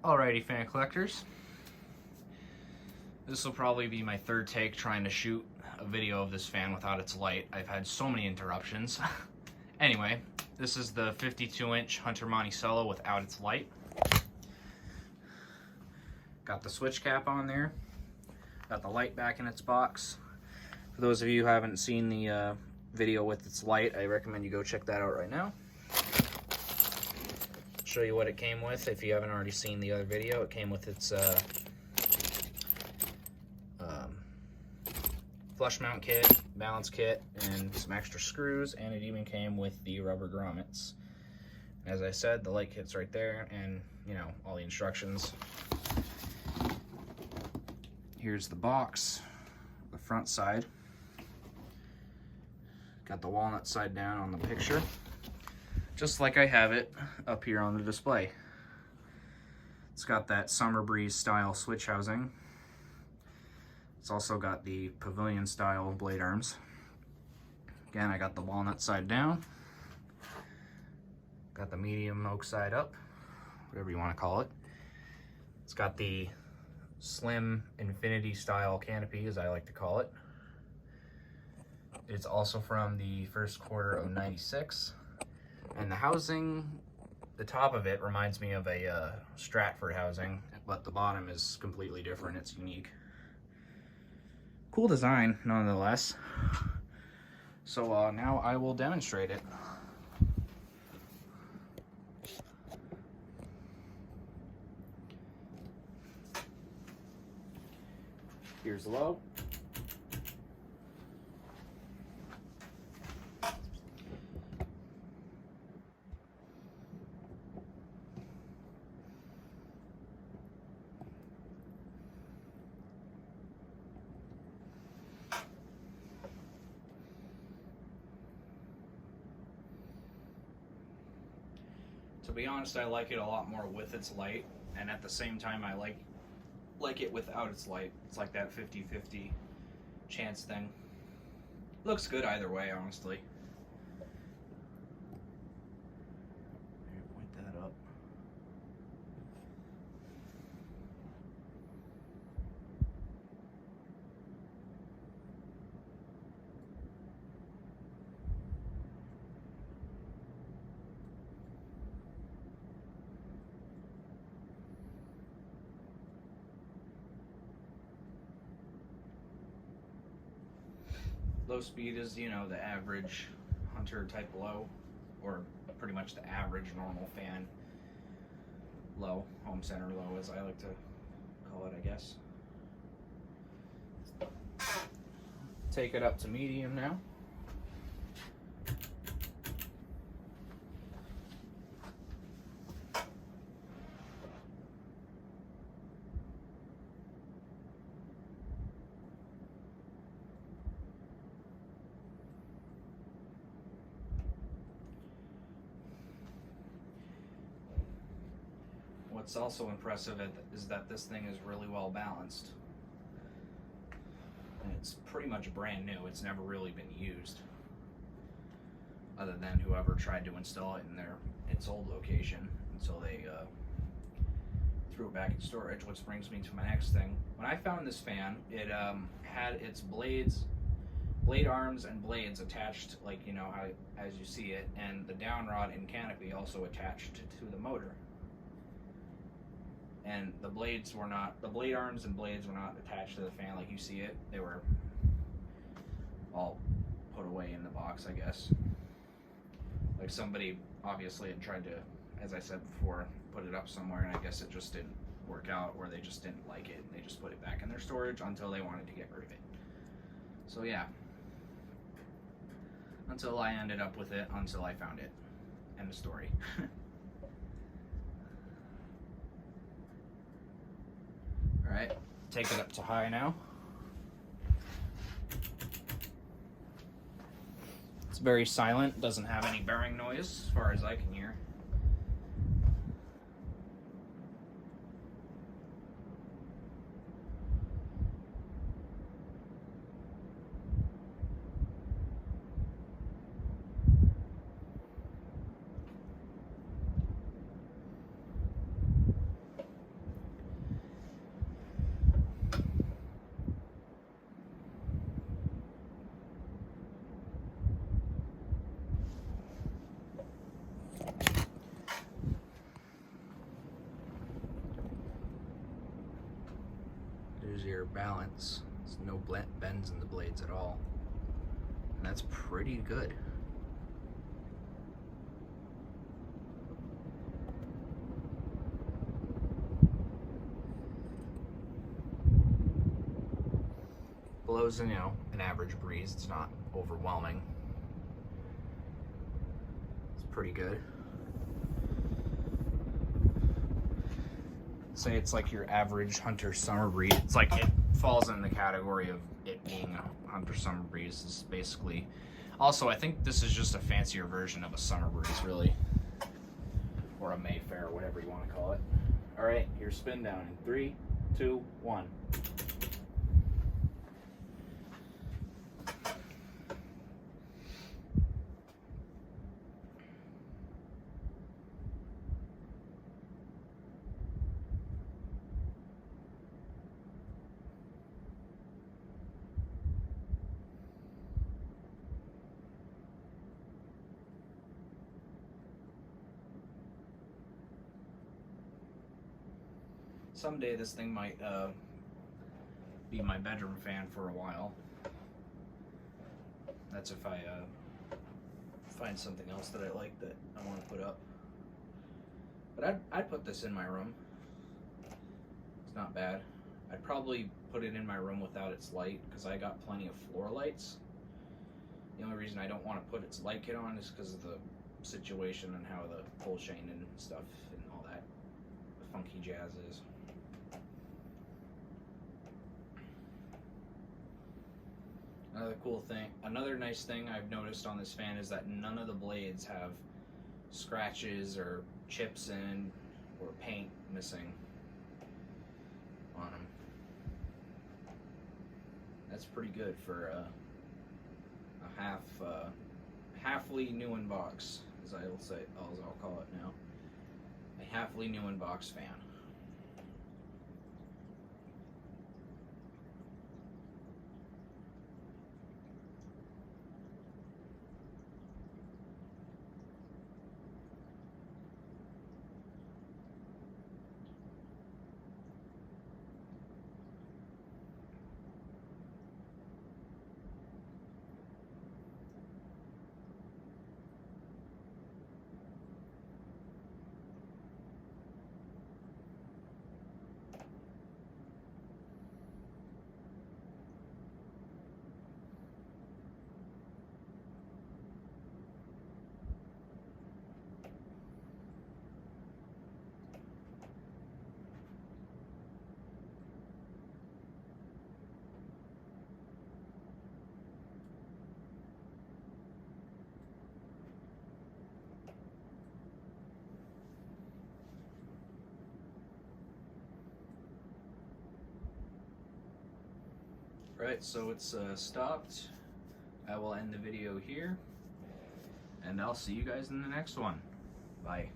Alrighty, fan collectors. This will probably be my third take trying to shoot a video of this fan without its light. I've had so many interruptions. Anyway, this is the 52-inch Hunter Monticello without its light. Got the switch cap on there. Got the light back in its box. For those of you who haven't seen the video with its light, I recommend you go check that out right now. Show you what it came with. If you haven't already seen the other video, it came with its flush mount kit, balance kit, and some extra screws, and it even came with the rubber grommets. As I said, the light kit's right there, and you know, all the instructions. Here's the box, the front side. Got the walnut side down on the picture, just like I have it up here on the display. It's got that Summer Breeze style switch housing. It's also got the pavilion style blade arms. Again, I got the walnut side down. Got the medium oak side up, whatever you want to call it. It's got the slim infinity style canopy, as I like to call it. It's also from the first quarter of '96. And the housing, the top of it reminds me of a Stratford housing, but the bottom is completely different. It's unique. Cool design, nonetheless. So now I will demonstrate it. Here's low. To be honest, I like it a lot more with its light, and at the same time I like it without its light. It's like that 50-50 chance thing. Looks good either way, honestly. Point that up. Low speed is, you know, the average Hunter type low, or pretty much the average normal fan low, home center low, as I like to call it, I guess. Take it up to medium now. What's also impressive is that this thing is really well balanced. And it's pretty much brand new. It's never really been used, other than whoever tried to install it in its old location until they threw it back in storage. Which brings me to my next thing. When I found this fan, it had its blade arms and blades attached, like, you know, how as you see it, and the down rod and canopy also attached to the motor. And the blade arms and blades were not attached to the fan like you see it. They were all put away in the box, I guess. Like somebody obviously had tried to, as I said before, put it up somewhere, and I guess it just didn't work out, or they just didn't like it, and they just put it back in their storage until they wanted to get rid of it. So yeah. Until I ended up with it, until I found it. End of story. Alright, take it up to high now. It's very silent, doesn't have any bearing noise as far as I can hear. There's your balance. There's no bends in the blades at all. And that's pretty good. Blows in, an average breeze. It's not overwhelming. It's pretty good. Say it's like your average hunter summer breeze. It's like it falls in the category of it being a hunter summer breeze. This is basically, also I think this is just a fancier version of a summer breeze, really, or a Mayfair, whatever you want to call it. All right, your spin down in 3, 2, 1. Someday this thing might be my bedroom fan for a while. That's if I find something else that I like that I want to put up. But I'd put this in my room. It's not bad. I'd probably put it in my room without its light because I got plenty of floor lights. The only reason I don't want to put its light kit on is because of the situation and how the pole chain and stuff and all that funky jazz is. Another nice thing I've noticed on this fan is that none of the blades have scratches or chips in or paint missing on them. That's pretty good for a halfly new in box, as I'll call it now. A halfly new in box fan. Right, so it's stopped. I will end the video here, and I'll see you guys in the next one. Bye.